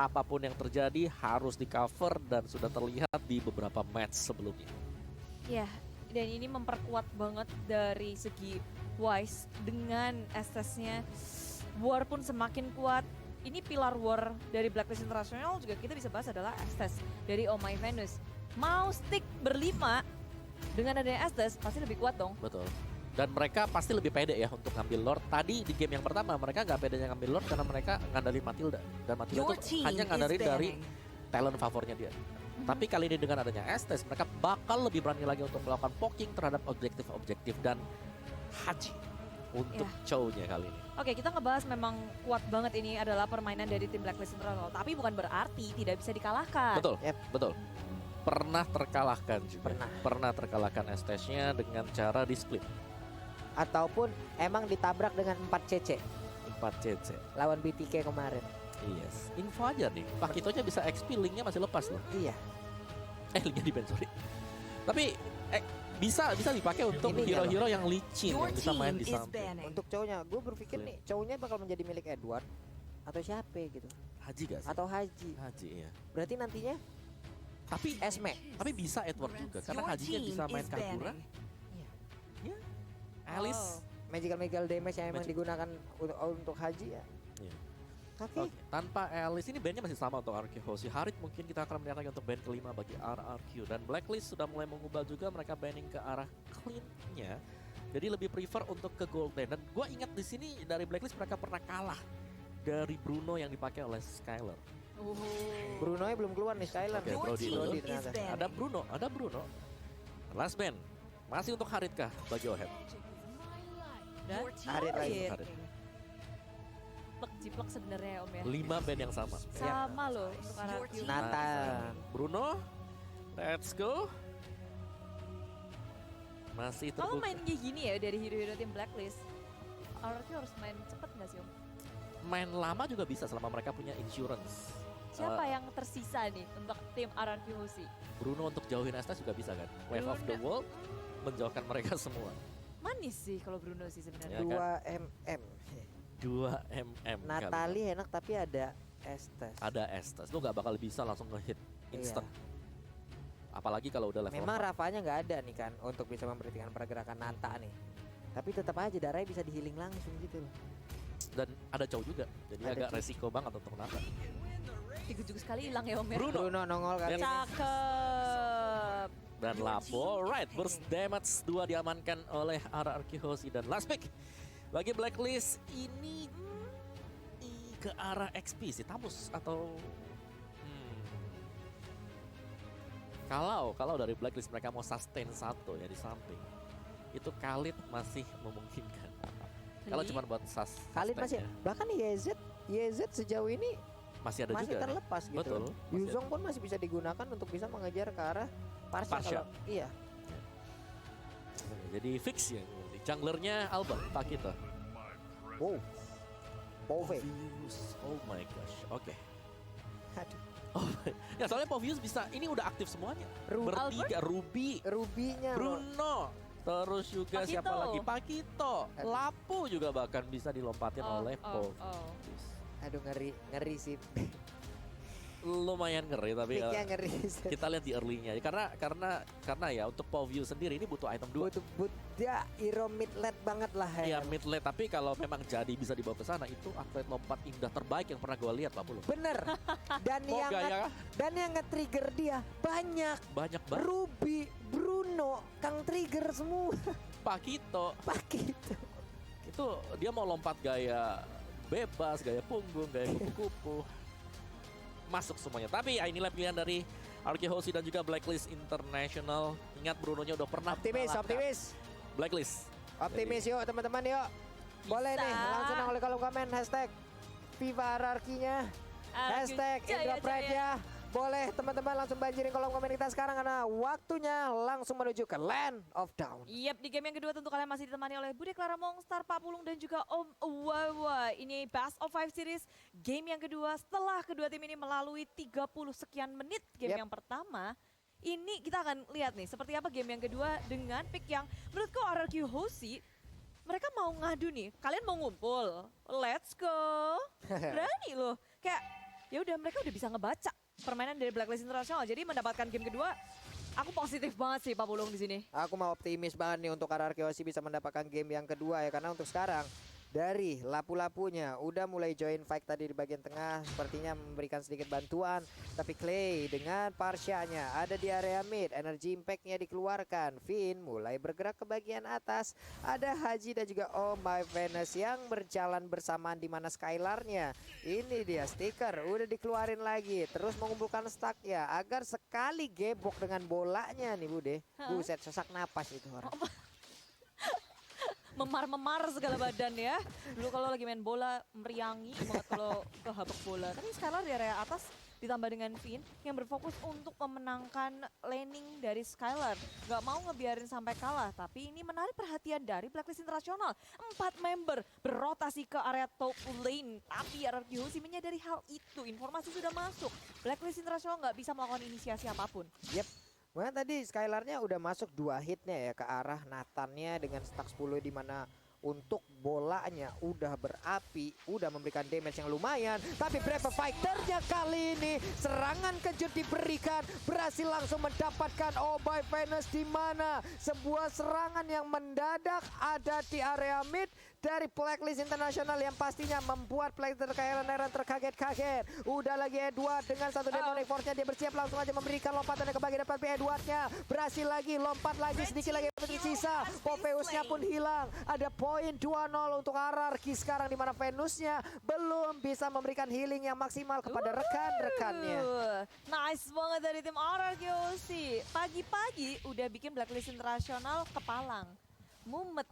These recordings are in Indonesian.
apapun yang terjadi harus di cover dan sudah terlihat di beberapa match sebelumnya. Ya, dan ini memperkuat banget dari segi Wise dengan SS-nya. War pun semakin kuat. Ini pilar War dari Blacklist International juga kita bisa bahas adalah SS dari Oh My Venus. Mau stick berlima dengan adanya SS pasti lebih kuat dong. Betul. Dan mereka pasti lebih pede ya untuk ngambil Lord. Tadi di game yang pertama mereka nggak pedenya ngambil Lord karena mereka ngandelin Matilda. Dan Matilda itu hanya ngandelin dari talent favornya dia. Tapi kali ini dengan adanya Estes, mereka bakal lebih berani lagi untuk melakukan poking terhadap objektif-objektif dan Haji untuk show-nya kali ini. Oke, kita ngebahas memang kuat banget ini adalah permainan dari tim Blacklist International. Tapi bukan berarti tidak bisa dikalahkan. Betul, betul. Pernah terkalahkan juga. Pernah terkalahkan Estes-nya dengan cara di split. Ataupun emang ditabrak dengan 4 CC 4 CC lawan BTK kemarin. Yes. Info aja nih, Pak Kitonya bisa XP, linknya masih lepas loh. Iya. Linknya di ban, sorry. Tapi bisa dipakai untuk hero-hero yang licin yang bisa main di samping. Untuk cowoknya, gue berpikir nih cowoknya bakal menjadi milik Edward atau siapa gitu. Haji gak sih? Atau Haji. Haji ya. Berarti nantinya tapi Esme. Tapi bisa Edward juga karena Hajinya bisa main Kagura. Iya. Alice. Magical damage yang emang digunakan untuk Haji ya. Iya. Tapi tanpa Alice ini bandnya masih sama untuk RRQ Hoshi. Harit mungkin kita akan melihat lagi untuk band kelima bagi RRQ. Dan Blacklist sudah mulai mengubah juga, mereka banning ke arah clean-nya. Jadi lebih prefer untuk ke golden. Dan gue ingat di sini dari Blacklist mereka pernah kalah dari Bruno yang dipakai oleh Skyler. Bruno nya belum keluar nih, Skyler. Okay, Brody ternyata. Ada Bruno. Last band masih untuk Harit kah bagi Ohead? Harit lagi. Jiplak sebenarnya Om ya. 5 band yang sama. Sama loh untuk RRQ. Nathan. Bruno, let's go. Masih terbuka. Kalau main kayak gini ya dari hero-hero tim Blacklist, RRQ harus main cepet nggak sih Om? Main lama juga bisa selama mereka punya insurance. Siapa yang tersisa nih untuk tim RRQ Hoshi? Bruno untuk jauhin Estes juga bisa kan? Wave of the World menjauhkan mereka semua. Manis sih kalau Bruno sih sebenarnya. 2 mm. Natalie enak tapi ada Estes. Ada Estes, lu gak bakal bisa langsung ngehit instant. Apalagi kalau udah level memang 4. Rafanya nggak ada nih kan untuk bisa memperhatikan pergerakan Nata nih. Tapi tetap aja darahnya bisa dihealing langsung gitu loh. Dan ada Chow juga, jadi ada agak Chow. resiko banget untuk Nata. Digejuk sekali hilang ya Om ya. Bruno nongol kali ini. Cakep. Dan Lapo, right, burst damage 2 diamankan oleh RRQ Hoshi. Dan last pick bagi Blacklist ini ke arah XP sih, Tamus atau kalau dari Blacklist mereka mau sustain satu ya di samping, itu Khalid masih memungkinkan. Kalau cuma buat Khalid masih, bahkan YZ sejauh ini masih ada masih juga terlepas gitu. Betul, Yuzong pun masih bisa digunakan untuk bisa mengejar ke arah Parsha. Iya. Jadi fix ya. Junglernya Alba, Pak kita. Wow. Pove. Oh my gosh. Oke. Aduh. Oh, ya soalnya Povius bisa, ini udah aktif semuanya. Bertiga, Ruby-nya Bruno. Terus juga Pakito. siapa lagi? Pakito. Lapu juga bahkan bisa dilompatin oleh Povius. Aduh ngeri sih. Lumayan ngeri tapi Picknya ngeri. kita lihat di early-nya. Karena ya untuk Povius sendiri ini butuh item 2. Dia hero mid lane banget lah ya. Mid lane, tapi kalau memang jadi bisa dibawa ke sana itu atlet lompat indah terbaik yang pernah gue lihat Pak Pulu. Bener. Dan yang nge-trigger dia banyak banget. Ruby, Bruno, Kang Trigger semua. Pakito. Itu dia mau lompat gaya bebas, gaya punggung, gaya kupu-kupu. Masuk semuanya. Tapi ya inilah pilihan dari RRQ Hoshi dan juga Blacklist International. Ingat Brunonya udah pernah Optimis. Blacklist. Optimis yuk teman-teman yuk. Boleh nih langsung oleh kolom komen hashtag Viva RRQ-nya. Hashtag Indra Pride-nya. Boleh teman-teman langsung banjirin kolom komen kita sekarang karena waktunya langsung menuju ke Land of Dawn. Yap, di game yang kedua tentu kalian masih ditemani oleh Bude Clara Mongstar, Pak Pulung dan juga Om Wawa. Ini Best of 5 Series game yang kedua setelah kedua tim ini melalui 30 sekian menit game yang pertama. Ini kita akan lihat nih seperti apa game yang kedua dengan pick yang menurutku RRQ Hoshi. Mereka mau ngadu nih, kalian mau ngumpul, let's go. Berani loh, kayak ya udah mereka udah bisa ngebaca permainan dari Blacklist International. Jadi mendapatkan game kedua, aku positif banget sih Pak Pulung di sini. Aku mau optimis banget nih untuk RRQ Aussie bisa mendapatkan game yang kedua ya, karena untuk sekarang dari lapu-lapunya udah mulai join fight tadi di bagian tengah, sepertinya memberikan sedikit bantuan. Tapi Clay dengan Parsyanya ada di area mid, energy impact-nya dikeluarkan. Finn mulai bergerak ke bagian atas, ada Haji dan juga Oh My Venus yang berjalan bersamaan di mana Skylar-nya. Ini dia stiker udah dikeluarin lagi, terus mengumpulkan stack ya agar sekali gebok dengan bolanya nih Bude. Buset, sesak napas itu orang. Memar-memar segala badan ya. Dulu kalau lagi main bola meriangi banget kalau kehabek bola. Tapi sekarang di area atas ditambah dengan Finn yang berfokus untuk memenangkan laning dari Skylar. Gak mau ngebiarin sampai kalah, tapi ini menarik perhatian dari Blacklist International. 4 member berrotasi ke area top lane, tapi RRQ Aussie menyadari hal itu. Informasi sudah masuk. Blacklist International gak bisa melakukan inisiasi apapun. Yep. Nah tadi Skylar-nya udah masuk 2 hitnya ya ke arah Nathan-nya dengan stack 10 di mana untuk bolanya udah berapi, udah memberikan damage yang lumayan. Tapi Brave Fighter-nya kali ini serangan kejut diberikan, berhasil langsung mendapatkan Oh My Venus di mana sebuah serangan yang mendadak ada di area mid dari Blacklist International yang pastinya membuat player Eren terkaget-kaget. Udah lagi Edward dengan satu demonic force-nya, dia bersiap langsung aja memberikan lompatannya ke bagian depan. Edward-nya berhasil lagi, lompat lagi, sedikit lagi tersisa. Popheus-nya pun hilang. Ada poin 2-0 untuk RRQ sekarang di mana Venus-nya belum bisa memberikan healing yang maksimal kepada rekan-rekannya. Nice banget dari tim RRQ Aussie. Pagi-pagi udah bikin Blacklist International kepalang. Mumet.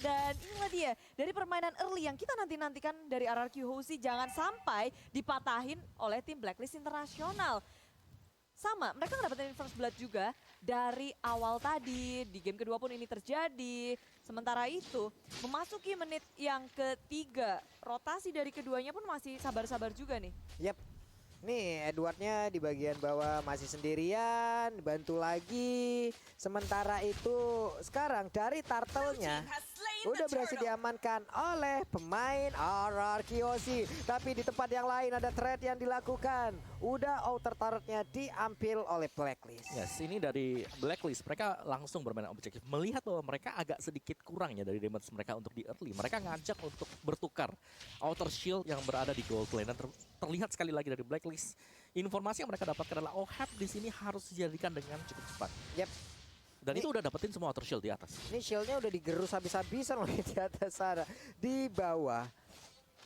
Dan inilah dia dari permainan early yang kita nantikan dari RRQ Aussie, jangan sampai dipatahin oleh tim Blacklist International. Sama, mereka ngedapetin first blood juga dari awal tadi, di game kedua pun ini terjadi. Sementara itu, memasuki menit yang ketiga, rotasi dari keduanya pun masih sabar-sabar juga nih. Yap. Nih Edwardnya di bagian bawah masih sendirian, bantu lagi. Sementara itu sekarang dari turtle-nya udah berhasil diamankan oleh pemain RRQ Aussie. Tapi di tempat yang lain ada trade yang dilakukan. Udah outer turret-nya diambil oleh Blacklist. Yes, ini dari Blacklist. Mereka langsung bermain objektif. Melihat bahwa mereka agak sedikit kurang ya dari damage mereka untuk di early. Mereka ngajak untuk bertukar outer shield yang berada di gold lane. Dan terlihat sekali lagi dari Blacklist. Informasi yang mereka dapatkan adalah Oheb di sini harus dijadikan dengan cukup cepat. Yep. Dan itu udah dapetin semua outer shield di atas. Ini shieldnya udah digerus habis-habisan loh di atas sana. Di bawah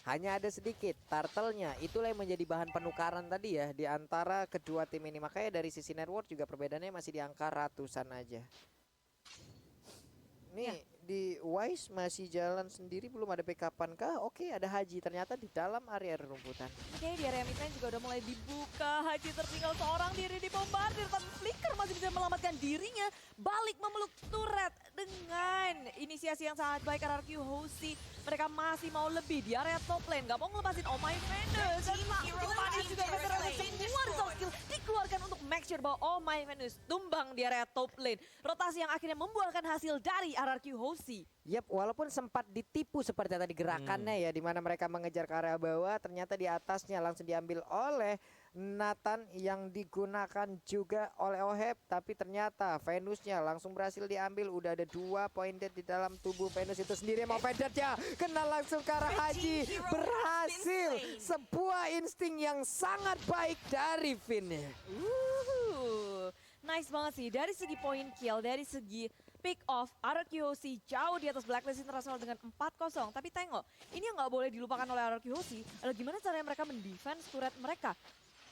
hanya ada sedikit turtle-nya. Itulah yang menjadi bahan penukaran tadi ya di antara kedua tim ini. Makanya dari sisi network juga perbedaannya masih di angka ratusan aja. Nih di Wise masih jalan sendiri, belum ada backupan kah? Oke, ada Haji ternyata di dalam area rumputan. Oke, di area midlane juga udah mulai dibuka. Haji tertinggal seorang diri di bombardir, tapi Flicker masih bisa menyelamatkan dirinya. Balik memeluk turret dengan inisiasi yang sangat baik RRQ Aussie. Mereka masih mau lebih di area top lane, gak mau ngelepasin Oh My Venus. Dan Manis juga beneran semua resource skill dikeluarkan untuk make sure bahwa Oh My Venus tumbang di area top lane. Rotasi yang akhirnya membuahkan hasil dari RRQ Aussie. Yap, walaupun sempat ditipu seperti tadi gerakannya ya, di mana mereka mengejar ke area bawah, ternyata di atasnya langsung diambil oleh Nathan yang digunakan juga oleh Oheb, tapi ternyata Venusnya langsung berhasil diambil. Udah ada 2 poin dead di dalam tubuh Venus itu sendiri. Mau ya, kena langsung ke arah Haji. Berhasil, sebuah insting yang sangat baik dari Finn. Nice banget sih dari segi poin kill, dari segi pick off, RRQ Aussie jauh di atas Blacklist International dengan 4-0. Tapi tengok, ini yang nggak boleh dilupakan oleh RRQ Aussie adalah gimana caranya mereka mendefense turret mereka.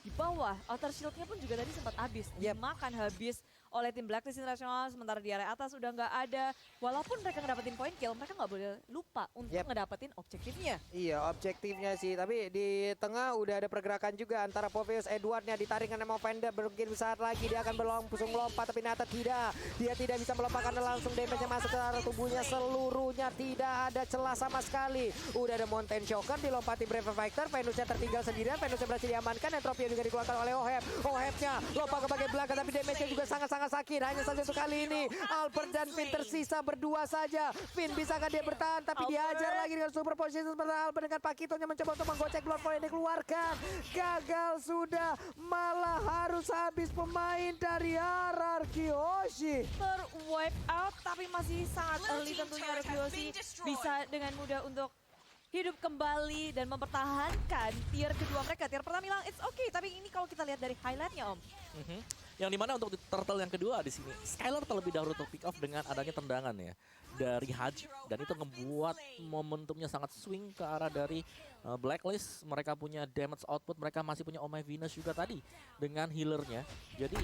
Di bawah, outer shield-nya pun juga tadi sempat habis. Dimakan habis oleh tim Blacklist International, sementara di area atas udah nggak ada. Walaupun mereka ngedapetin point kill, mereka nggak boleh lupa untuk ngedapetin objektifnya. Iya, objektifnya sih. Tapi di tengah udah ada pergerakan juga antara Popheus. Edwardnya ditarik dengan Movender. Mungkin saat lagi dia akan langsung lompat, tapi Nata tidak. Dia tidak bisa melompat karena langsung damage-nya masuk ke arah tubuhnya seluruhnya. Tidak ada celah sama sekali. Udah ada Mountain Shocker, dilompati Brave Fighter. Venusnya tertinggal sendirian. Venusnya berhasil diamankan. Entropy juga dikeluarkan oleh Oheb. Ohebnya lompat ke bagian belakang, tapi damage-nya juga sangat sangat sakit. Hanya saja untuk kali ini Albert dan Finn tersisa berdua saja. Finn bisakah dia bertahan, tapi dihajar lagi dengan super position seperti Albert dengan Pakitonya mencoba untuk menggocek Lord Void yang dikeluarkan. Gagal sudah, malah harus habis pemain dari Hierarchy Hoshi. Wipe out, tapi masih sangat early tentunya Hierarchy Hoshi bisa dengan mudah untuk hidup kembali dan mempertahankan tier kedua mereka. Tier pertama bilang it's okay, tapi ini kalau kita lihat dari highlightnya Om. Yang dimana untuk di turtle yang kedua di sini, Skylar terlebih dahulu untuk pick off dengan adanya tendangan ya dari Haji, dan itu membuat momentumnya sangat swing ke arah dari Blacklist. Mereka punya damage output, mereka masih punya Oh My Venus juga tadi dengan healernya. Jadi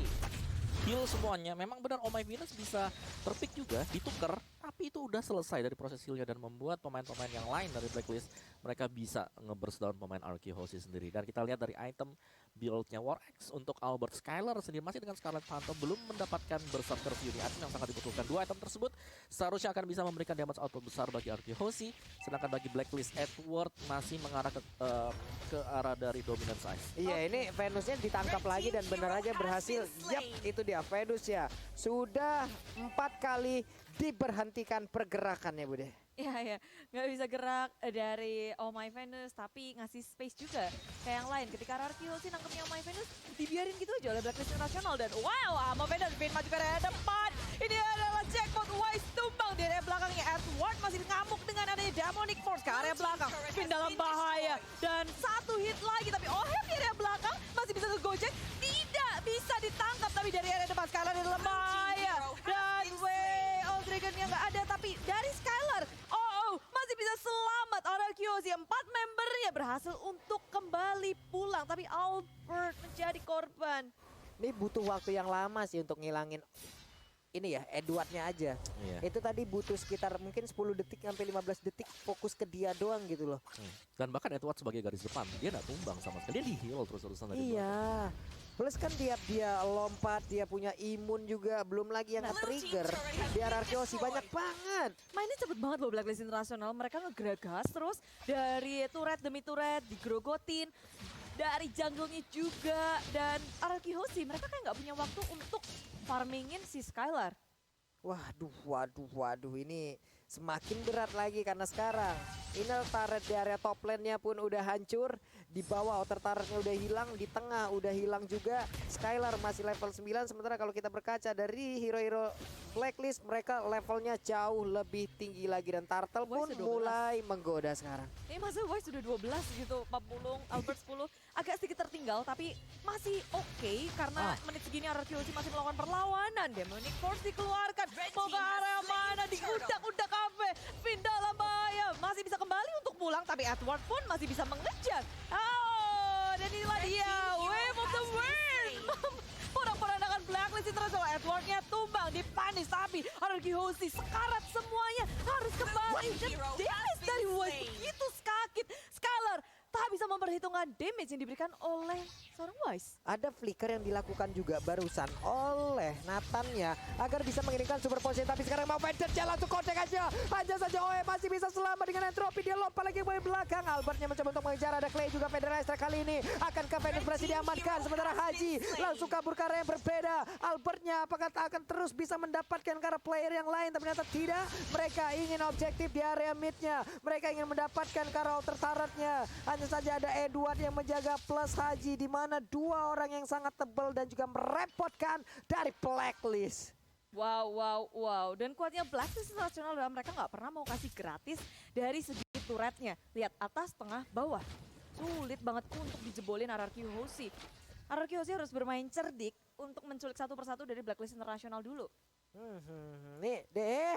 heal semuanya. Memang benar Oh My Venus bisa terpick juga, ditukar, tapi itu udah selesai dari proses healnya dan membuat pemain-pemain yang lain dari Blacklist mereka bisa nge-burst down pemain Hierarchy Hoshi sendiri. Dan kita lihat dari item build-nya War Axe untuk Albert. Skylar sendiri masih dengan Scarlet Phantom belum mendapatkan Berserker Fury, item yang sangat dibutuhkan. Dua item tersebut seharusnya akan bisa memberikan damage output besar bagi Hierarchy Hoshi, sedangkan bagi Blacklist Edward masih mengarah ke arah dari dominant size. Iya, ini Venusnya ditangkap lagi dan benar aja berhasil. Yap, itu dia Venus ya. Sudah 4 kali diberhentikan pergerakannya, Bude. Iya, nggak bisa gerak dari Oh My Venus, tapi ngasih space juga kayak yang lain. Ketika Hierarchy Hoshi nangkepnya Oh My Venus, dibiarin gitu aja oleh Blacklist International. Dan wow, Oh My Venus maju ke area depan. Ini adalah jackpot Wise tumbang di area belakangnya. Edward masih ngamuk dengan adanya Demonic Force ke area belakang. Finn dalam bahaya. Dan satu hit lagi, tapi Ohem di area belakang masih bisa ngegojek. Tidak bisa ditangkap, tapi dari area depan Skylar di dalam bahaya. Dan Dragon-nya nggak ada, tapi dari Skylar, masih bisa selamat. Hierarchy Hoshi 4 membernya berhasil untuk kembali pulang, tapi Albert menjadi korban. Ini butuh waktu yang lama sih untuk ngilangin ini ya, Edwardnya aja. Iya. Itu tadi butuh sekitar mungkin 10 detik sampai 15 detik fokus ke dia doang gitu loh. Dan bahkan Edward sebagai garis depan, dia nggak tumbang sama sekali. Dia di-heal terus-terusan dari belakang. Iya. Plus kan dia lompat, dia punya imun juga, belum lagi yang nge-trigger. Di Hierarchy Hoshi banyak banget. Mainnya cepet banget loh Blacklist International. Mereka ngegragas terus dari turret demi turret, digrogotin. Dari jungle-nya juga. Dan Hierarchy Hoshi mereka kayak nggak punya waktu untuk farmingin si Skylar. Waduh, ini semakin berat lagi karena sekarang inner turret di area top lane-nya pun udah hancur. Di bawah outer turret-nya udah hilang, di tengah udah hilang juga. Skylar masih level 9, sementara kalau kita berkaca dari hero-hero Blacklist, mereka levelnya jauh lebih tinggi lagi. Dan Turtle pun mulai menggoda sekarang. Ini masa Wise sudah 12 gitu, 40, Albert 10. Agak sedikit tertinggal, tapi masih oke karena menit segini Hierarchy Hoshi masih melakukan perlawanan. Demonic Force dikeluarkan, mau ke area mana, diudak-udak kafe. Finn dalam bahaya, masih bisa kembali untuk pulang, tapi Edward pun masih bisa mengejar. Dan inilah dia, Wave of the Wind. Porak-porandakan Blacklist International. Edwardnya tumbang, dipanis, tapi Hierarchy Hoshi sekarat semuanya. Harus kembali, dan damage dari Wise begitu sakit. Skylar tak bisa memperhitungkan damage yang diberikan oleh seorang Wise. Ada flicker yang dilakukan juga barusan oleh Nathan-nya agar bisa mengirimkan super potion, tapi sekarang mau Vader jalan langsung kontek aja. Hanya saja Oe masih bisa selamat dengan entropy, dia lompat lagi ke belakang. Albertnya mencoba untuk mengejar, ada Clay juga. Federalizer kali ini akankah Venus berhasil diamankan, sementara Haji langsung kabur ke arah yang berbeda. Albertnya apakah akan terus bisa mendapatkan ke arah player yang lain, tapi ternyata tidak. Mereka ingin objektif di area mid-nya, mereka ingin mendapatkan ke arah outer turret-nya. Hanya saja ada Edward yang menjaga plus Haji, di mana dua orang yang sangat tebal dan juga merepotkan dari Blacklist. Wow. Dan kuatnya Blacklist International dalam mereka nggak pernah mau kasih gratis dari segi turretnya. Lihat atas, tengah, bawah. Sulit banget untuk dijebolin Hierarchy Hoshi. Hierarchy Hoshi harus bermain cerdik untuk menculik satu persatu dari Blacklist International dulu. Nih,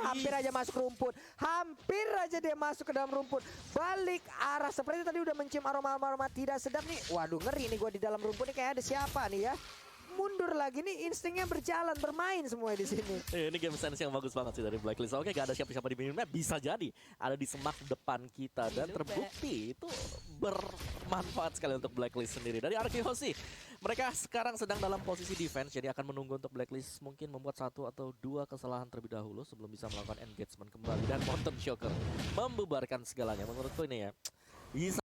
hampir aja masuk rumput. Hampir aja dia masuk ke dalam rumput. Balik arah, seperti tadi udah mencium aroma-aroma tidak sedap nih. Waduh, ngeri nih gue di dalam rumput nih, kayak ada siapa nih ya. Mundur lagi nih, instingnya berjalan, bermain semua di sini. Ini game sense yang bagus banget sih dari Blacklist. Oke, gak ada siapa-siapa di map, bisa jadi ada di semak depan kita dan terbukti itu bermanfaat sekali untuk Blacklist sendiri. Dari Hierarchy Hoshi, mereka sekarang sedang dalam posisi defense, jadi akan menunggu untuk Blacklist mungkin membuat 1 atau 2 kesalahan terlebih dahulu sebelum bisa melakukan engagement kembali. Dan Mountain Shocker membubarkan segalanya. Menurutku ini ya, bisa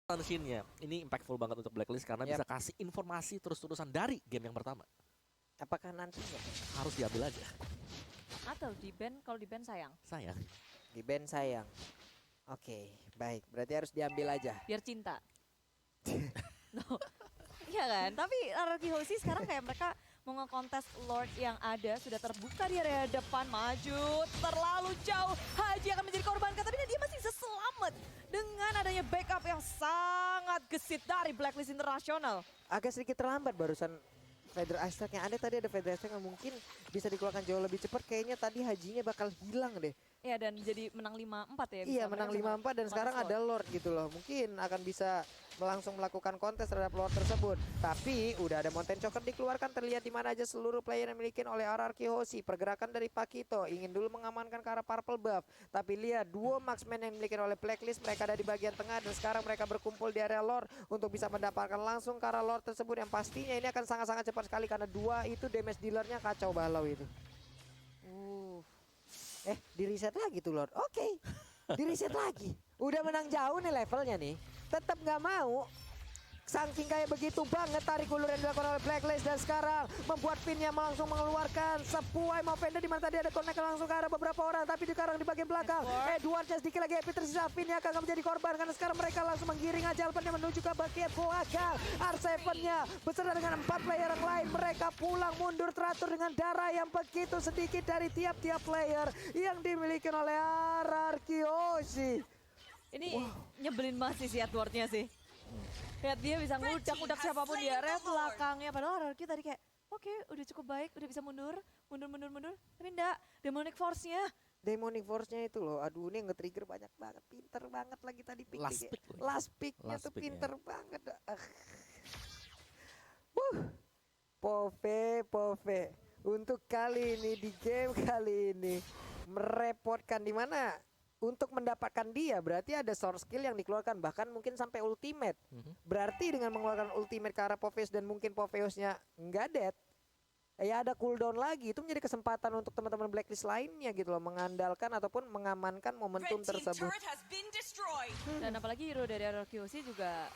ini impactful banget untuk Blacklist karena bisa kasih informasi terus-terusan dari game yang pertama. Apakah nantinya Harus diambil aja. Atau di ban, kalau di ban sayang. Sayang. di band sayang? Oke, baik. Berarti harus diambil aja. Biar cinta. No. Iya kan? Tapi RRQ Hoshi sekarang kayak mereka mau ngekontes Lord yang ada sudah terbuka di area depan, maju terlalu jauh. Haji akan menjadi korban, tapi dia masih bisa selamat dengan adanya backup yang sangat gesit dari Blacklist International. Agak sedikit terlambat barusan Feather Ice Tag yang ada tadi, ada Feather Ice Tag yang mungkin bisa dikeluarkan jauh lebih cepat. Kayaknya tadi Hajinya bakal hilang deh. Ya, dan jadi menang 5-4 ya. Iya, menang 5-4 dan sekarang ada Lord gitu loh. Mungkin akan bisa langsung melakukan kontes terhadap Lord tersebut. Tapi udah ada Mountain Choker dikeluarkan, terlihat di mana aja seluruh player yang dimiliki oleh RRQ Hoshi. Pergerakan dari Pakito ingin dulu mengamankan ke arah Purple Buff. Tapi lihat duo marksman yang dimiliki oleh Blacklist, mereka ada di bagian tengah dan sekarang mereka berkumpul di area Lord untuk bisa mendapatkan langsung ke arah Lord tersebut yang pastinya ini akan sangat-sangat cepat sekali karena dua itu damage dealernya kacau balau itu. Di reset lagi tuh Lord. Oke. Di reset lagi. Udah menang jauh nih levelnya nih. Tetap nggak mau. Saking kayak begitu banget tarik ulur yang dilakukan oleh Blacklist dan sekarang membuat pinnya langsung mengeluarkan sebuah Movender di mana tadi ada connect langsung ke arah beberapa orang tapi sekarang di bagian belakang Edward sedikit lagi happy tersisa. Pinnya akan menjadi korban karena sekarang mereka langsung menggiring aja Alpennya menuju ke bagian belakang. R7-nya beserta dengan 4 player yang lain mereka pulang mundur teratur dengan darah yang begitu sedikit dari tiap-tiap player yang dimiliki oleh RRQ Hoshi. Ini nyebelin masih si Edward-nya sih. Lihat dia bisa ngudak-ngudak siapapun di area belakangnya. Padahal RRQ tadi kayak, oke, udah cukup baik, udah bisa mundur. Tapi enggak, Demonic Force-nya. Demonic Force-nya itu loh, aduh ini nge-trigger banyak banget, pinter banget lagi tadi pick. Last pick-nya tuh pinter banget. Pove. Untuk kali ini, di game kali ini, merepotkan di mana? Untuk mendapatkan dia berarti ada source skill yang dikeluarkan bahkan mungkin sampai ultimate. Berarti dengan mengeluarkan ultimate ke arah Poveus dan mungkin Poveusnya nggak dead, ya ada cooldown lagi. Itu menjadi kesempatan untuk teman-teman Blacklist lainnya gitu loh mengandalkan ataupun mengamankan momentum tersebut. Dan apalagi hero dari RRQ Hoshi juga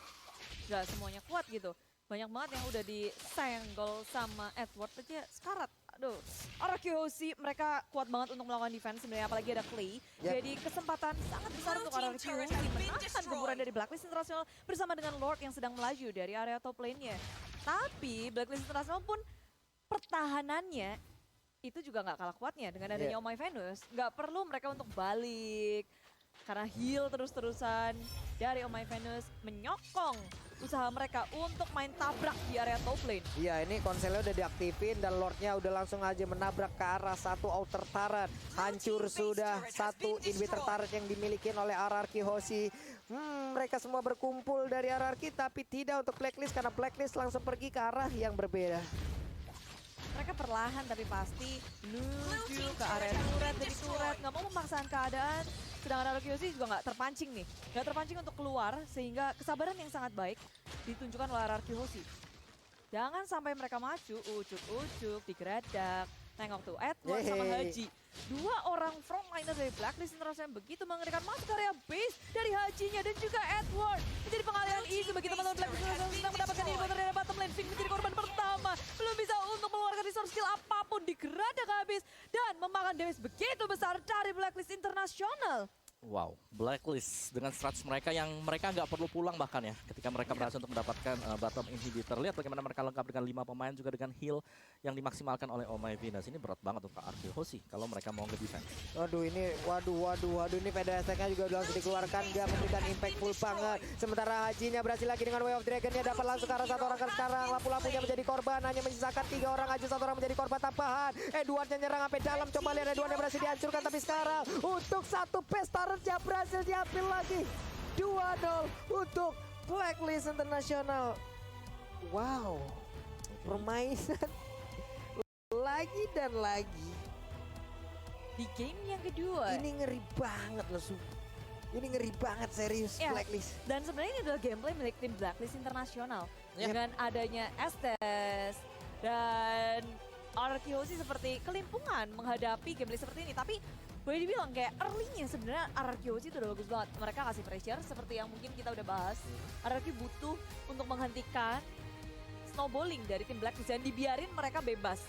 nggak semuanya kuat gitu. Banyak banget yang udah disenggol sama Edward aja sekarat. Aduh, RRQ Hoshi mereka kuat banget untuk melakukan defense sebenarnya, apalagi ada Clay. Jadi kesempatan sangat besar untuk RRQ Hoshi menahan gemburan dari Blacklist International bersama dengan Lord yang sedang melaju dari area top lane-nya. Tapi Blacklist International pun pertahanannya itu juga nggak kalah kuatnya dengan adanya Oh My Venus. Nggak perlu mereka untuk balik karena heal terus-terusan dari Oh My Venus menyokong usaha mereka untuk main tabrak di area top lane. Iya, ini konselnya udah diaktifin dan Lordnya udah langsung aja menabrak ke arah satu outer turret. Hancur sudah satu inhibitor turret yang dimiliki oleh RRQ Hoshi. Mereka semua berkumpul dari RRQ tapi tidak untuk Blacklist karena Blacklist langsung pergi ke arah yang berbeda. Mereka perlahan tapi pasti menuju ke area turret demi turret, nggak mau memaksakan keadaan. Sedangkan RRQ Hoshi juga nggak terpancing nih, nggak terpancing untuk keluar sehingga kesabaran yang sangat baik ditunjukkan oleh RRQ Hoshi. Jangan sampai mereka maju, ucuk-ucuk, digeradak, nengok tuh Edward sama Haji. Dua orang frontliner dari Blacklist International begitu mengerikan masuk ke area base dari Hajinya dan juga Edward. Menjadi pengalihan isu bagi teman-teman Blacklist International sedang mendapatkan inhibitor dari bottom lane. Fink menjadi korban pertama, belum bisa untuk mengeluarkan resource skill apapun, digeradak habis dan memakan damage begitu besar dari Blacklist International. Wow, Blacklist dengan strats mereka yang mereka nggak perlu pulang bahkan ya ketika mereka berhasil untuk mendapatkan bottom inhibitor. Lihat bagaimana mereka lengkap dengan 5 pemain juga dengan heal yang dimaksimalkan oleh Oh My Venus. Ini berat banget untuk RRQ Hoshi kalau mereka mau nge-defense. Waduh ini, waduh ini PDSK-nya juga udah langsung dikeluarkan, dia memberikan impactful banget. Sementara Hajinya berhasil lagi dengan Way of Dragon-nya dapat langsung ke arah satu orang sekarang. Lampu-lampunya menjadi korban, hanya menyisakan 3 orang aja, 1 orang menjadi korban tambahan. Edward-nya nyerang sampai dalam, coba lihat Edward-nya berhasil dihancurkan tapi sekarang untuk satu pesta yang berhasil diambil lagi 2-0 untuk Blacklist International. Wow, permainan lagi dan lagi di game yang kedua. Ini ngeri banget loh, ini ngeri banget serius ya, Blacklist. Dan sebenarnya ini adalah gameplay milik tim Blacklist International dengan adanya Estes dan RRQ Hoshi seperti kelimpungan menghadapi gameplay seperti ini. Tapi boleh dibilang kayak early-nya sebenarnya RRQ Hoshi itu udah bagus banget. Mereka kasih pressure seperti yang mungkin kita udah bahas. RRQ butuh untuk menghentikan snowballing dari tim Blacklist dan dibiarin mereka bebas.